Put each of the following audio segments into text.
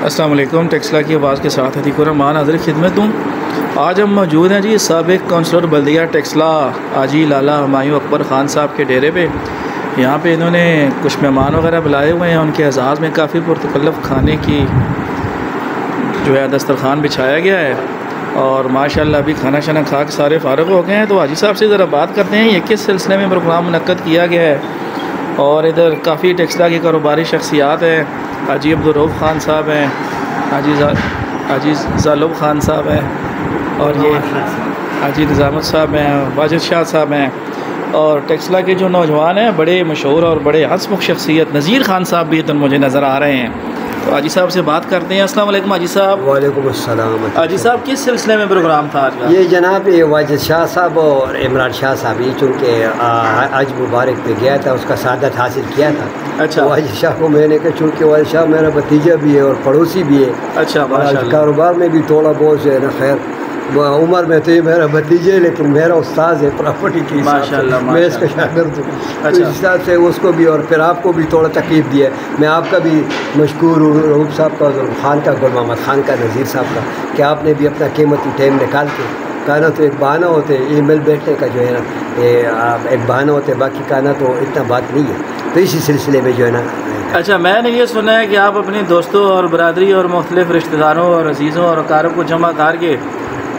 السلام علیکم، ٹیکسلا کی آواز کے ساتھ عتیق الرحمان حاضر خدمت ہوں۔ آج ہم موجود ہیں جی سابق کونسلر بلدیہ ٹیکسلا حاجی لالا ہمایوں اکبر خان صاحب کے ڈیرے پہ۔ یہاں پہ انہوں نے کچھ مہمان وغیرہ بلائے ہوئے ہیں، ان کے اعزاز میں کافی پرتکلف کھانے کی جو ہے دسترخوان بچھایا گیا ہے، اور ماشاءاللہ ابھی کھانا شانا کھا کے سارے فارغ ہو گئے ہیں۔ تو حاجی صاحب سے ذرا بات کرتے ہیں یہ کس سلسلے میں پروگرام منعقد کیا گیا ہے، اور ادھر کافی ٹیکسلا کی کاروباری شخصیات ہیں، حاجی عبدالرؤف خان صاحب ہیں، حاجی ظالب خان صاحب ہیں، اور یہ حاجی نظامت صاحب ہیں، واجد شاہ صاحب ہیں، اور ٹیکسلا کے جو نوجوان ہیں بڑے مشہور اور بڑے ہنسمکھ شخصیت نذیر خان صاحب بھی ادھر مجھے نظر آ رہے ہیں۔ تو حاجی صاحب سے بات کرتے ہیں۔ السلام علیکم حاجی صاحب۔ وعلیکم السلام۔ حاجی صاحب کس سلسلے میں پروگرام تھا آج کا؟ یہ جناب واجد شاہ صاحب اور عمران شاہ صاحب، یہ چونکہ حج مبارک پہ گیا تھا، اس کا سعادت حاصل کیا تھا۔ اچھا، واجد شاہ کو میں نے کہا چونکہ واجد شاہ میرا بھتیجا بھی ہے اور پڑوسی بھی ہے، اچھا ماشاءاللہ، کاروبار میں بھی تھوڑا بہت جو ہے نا، خیر عمر میں تو یہ میرا بھتیجا ہے لیکن میرا استاذ ہے پراپرٹی کی، ماشاءاللہ میں اس کا شاگرد ہوں۔ تو اچھا، اس حساب سے اس کو بھی اور پھر آپ کو بھی تھوڑا تکلیف دیا ہے۔ میں آپ کا بھی مشکور ہوں، رؤوف صاحب کا، خان کا، گل محمد خان کا، نذیر صاحب کا، کہ آپ نے بھی اپنا قیمتی ٹائم نکال کے، کہنا تو ایک بہانہ ہوتے ای میل بیٹھنے کا جو ہے نا، ایک بہانہ ہوتے، باقی کہنا تو اتنا بات نہیں ہے۔ تو اسی سلسلے میں جو ہے نا، اچھا میں نے یہ سنا ہے کہ آپ اپنے دوستوں اور برادری اور مختلف رشتہ داروں اور عزیزوں اور اقارب کو جمع کر کے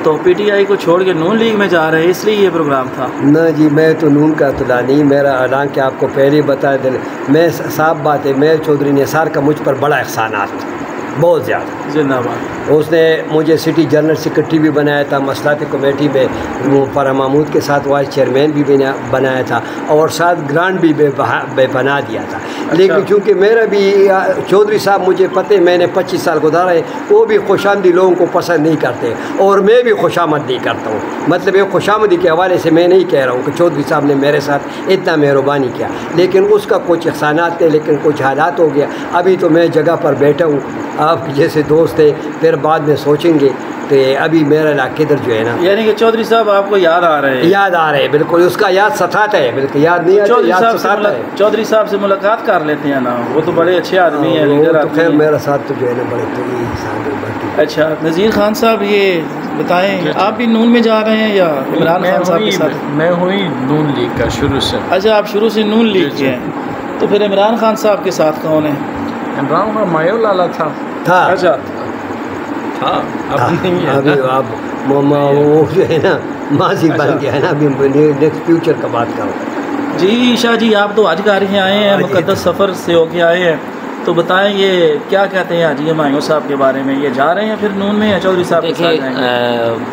تو پی ٹی آئی کو چھوڑ کے نون لیگ میں جا رہے ہیں، اس لیے یہ پروگرام تھا؟ نہ جی، میں تو نون کا اطلاع نہیں، میرا اعلان کہ آپ کو پہلے بتا دیں، میں صاف بات ہے، میں چودھری نثار کا مجھ پر بڑا احسانات تھا، بہت زیادہ۔ زندہ باد۔ اس نے مجھے سٹی جنرل سیکرٹری بھی بنایا تھا، مسلاتی کمیٹی میں وہ فرح محمود کے ساتھ وائس چیئرمین بھی بنایا تھا، اور ساتھ گرانٹ بھی بے بنا دیا تھا۔ لیکن چونکہ میرا بھی چودھری صاحب، مجھے پتہ ہے میں نے 25 سال گزارے، وہ بھی خوش آمدی لوگوں کو پسند نہیں کرتے، اور میں بھی خوش آمد نہیں کرتا ہوں۔ مطلب یہ خوش آمدی کے حوالے سے میں نہیں کہہ رہا ہوں کہ چودھری صاحب نے میرے ساتھ اتنا مہربانی کیا، لیکن اس کا کچھ احسانات تھے، لیکن کچھ حالات ہو گیا۔ ابھی تو میں جگہ پر بیٹھا ہوں، آپ جیسے دوست ہیں، پھر بعد میں سوچیں گے کہ ابھی میرا علاقے ادھر جو ہے نا، یعنی کہ چودھری صاحب آپ کو یاد آ رہے ہیں؟ یاد آ رہے ہیں، بالکل اس کا یاد ستاتا ہے، بالکل یاد نہیں آتا، یاد ستاتا ہے۔ چودھری صاحب سے ملاقات کر لیتے ہیں نا، وہ تو بڑے اچھے آدمی ہیں، وہ لیڈر تو آدمی خیر ہیں۔ میرا ساتھ تو جو ہے نا بڑے تو یہ حساب ہے باقی۔ اچھا نذیر خان صاحب، یہ بتائیں آپ بھی نون میں جا رہے ہیں یا عمران خان صاحب کے ساتھ؟ میں ہوئی نون لیگ کا شروع سے۔ اچھا آپ شروع سے نون لیگ کے ہیں، تو پھر عمران خان صاحب کے ساتھ کون ہے؟ عمران خان مایو لالا تھا۔ اچھا ہاں، اب نہیں ہے ابھی نا۔ آپ وہ جو ہے نا ماضی بن گیا ہے نا، ابھی نیکسٹ فیوچر کا بات کرو۔ جی شاہ جی، آپ تو حج کر ہی آئے ہیں، مقدس سفر سے ہو کے آئے ہیں، تو بتائیں یہ کیا کہتے ہیں حاجی ہمایوں صاحب کے بارے میں؟ یہ جا رہے ہیں پھر نون میں یا چودھری صاحب کے ساتھ جائیں گے؟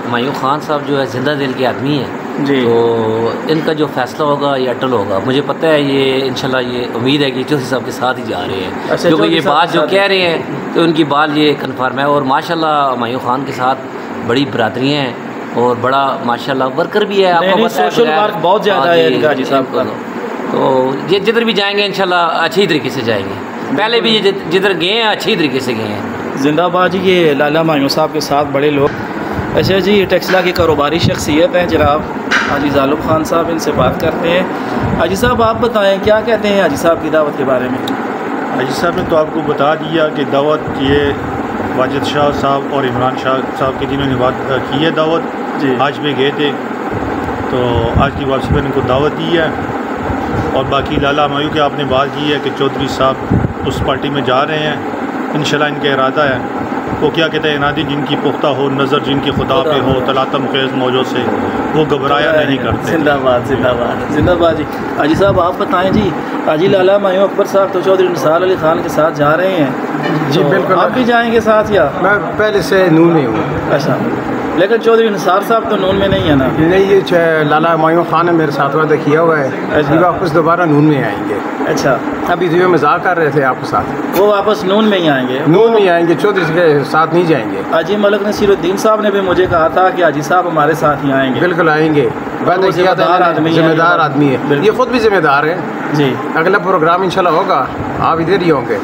ہمایوں خان صاحب جو ہے زندہ دل کے آدمی ہیں جی، تو ان کا جو فیصلہ ہوگا یہ اٹل ہوگا۔ مجھے پتہ ہے، یہ انشاءاللہ یہ امید ہے کہ چودھری صاحب کے ساتھ ہی جا رہے ہیں، اچھا، کیونکہ چودھری یہ صاحب بات کے جو ساتھ کہہ رہے ہیں تو ان کی بات یہ کنفرم ہے، اور ماشاءاللہ ہمایوں خان کے ساتھ بڑی برادری ہیں، اور بڑا ماشاءاللہ ورکر بھی ہے۔ آپ کو پتہ ہے سوشل ورک بہت زیادہ ہے ان کا حاجی صاحب کا۔ تو یہ جدھر بھی جائیں گے انشاءاللہ اچھی طریقے سے جائیں گے، پہلے بھی یہ جدھر گئے ہیں اچھی طریقے سے گئے ہیں۔ زندہ باد جی، یہ لالا ہمایوں صاحب کے ساتھ بڑے لوگ۔ اچھا جی، یہ ٹیکسلا کی کاروباری شخصیت ہیں جناب حاجی ظالب خان صاحب، ان سے بات کرتے ہیں۔ حاجی صاحب آپ بتائیں کیا کہتے ہیں حاجی صاحب کی دعوت کے بارے میں؟ حاجی صاحب نے تو آپ کو بتا دیا کہ دعوت یہ واجد شاہ صاحب اور عمران شاہ صاحب کے جنہوں نے بات کی ہے دعوت، جی، آج میں گئے تھے، تو آج کی واپسی پر ان کو دعوت دی ہے۔ اور باقی لالا ہمایوں کی آپ نے بات کی ہے کہ چودھری صاحب اس پارٹی میں جا رہے ہیں، انشاءاللہ ان کا ارادہ ہے۔ وہ کیا کہتے ہیں، ارادی جن کی پختہ ہو، نظر جن کی خدا پہ ہو، تلاطم خیز موجوں سے وہ گھبرایا نہیں کرتے۔ زندہ باد، زندہ باد، زندہ باد جی۔ حاجی صاحب آپ بتائیں جی، حاجی لالا ہمایوں اکبر صاحب تو چودھری نثار علی خان کے ساتھ جا رہے ہیں، جی تو بالکل، آپ بھی جائیں گے ساتھ یا؟ میں پہلے سے نون میں ہوں۔ اچھا، لیکن چودھری نثار صاحب تو نون میں نہیں ہے نا؟ نہیں، یہ لالا ہمایوں خان نے میرے ساتھ وعدہ کیا ہوا ہے، اچھا، یہ واپس دوبارہ نون میں آئیں گے۔ اچھا، ابھی تو یہ مذاق کر رہے تھے آپ کے ساتھ، وہ واپس نون میں ہی آئیں گے؟ نون میں آئیں گے، چودھری کے ساتھ نہیں جائیں گے۔ حاجی ملک نصیر الدین صاحب نے بھی مجھے کہا تھا کہ حاجی صاحب ہمارے ساتھ ہی آئیں گے۔ بالکل آئیں گے، وعدہ کیا تھا، ذمہ دار آدمی ہے، یہ خود بھی ذمہ دار ہے۔ جی، اگلا پروگرام انشاءاللہ ہوگا، آپ ادھر ہی ہوں گے،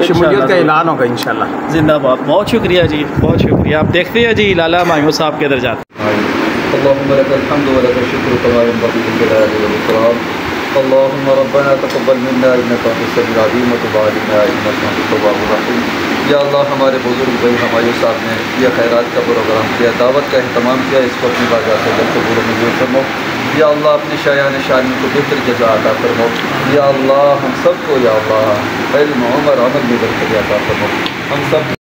شمولیت کا اعلان ہوگا انشاءاللہ۔ زندہ باد، بہت شکریہ جی، بہت شکریہ۔ آپ دیکھتے ہیں جی لالا ہمایوں صاحب کے درجات۔ اللهم لك الحمد ولك الشكر كما ينبغي لجلال والإكرام اللهم ربنا تقبل منا إنك أنت السميع العليم وتب علينا إنك أنت التواب الرحيم یا اللہ ہمارے بزرگ بھائی ہمایوں صاحب نے یہ خیرات کا پروگرام کیا، دعوت کا اہتمام کیا، اس کو اپنی بارگاہ سے جلد قبول و منظور فرماؤ۔ یا اللہ اپنے شایان شان کو بہتر جزا عطا فرماؤ۔ یا اللہ ہم سب کو یا اللہ علم عمر عمل میں برکت عطا فرماؤ۔ ہم سب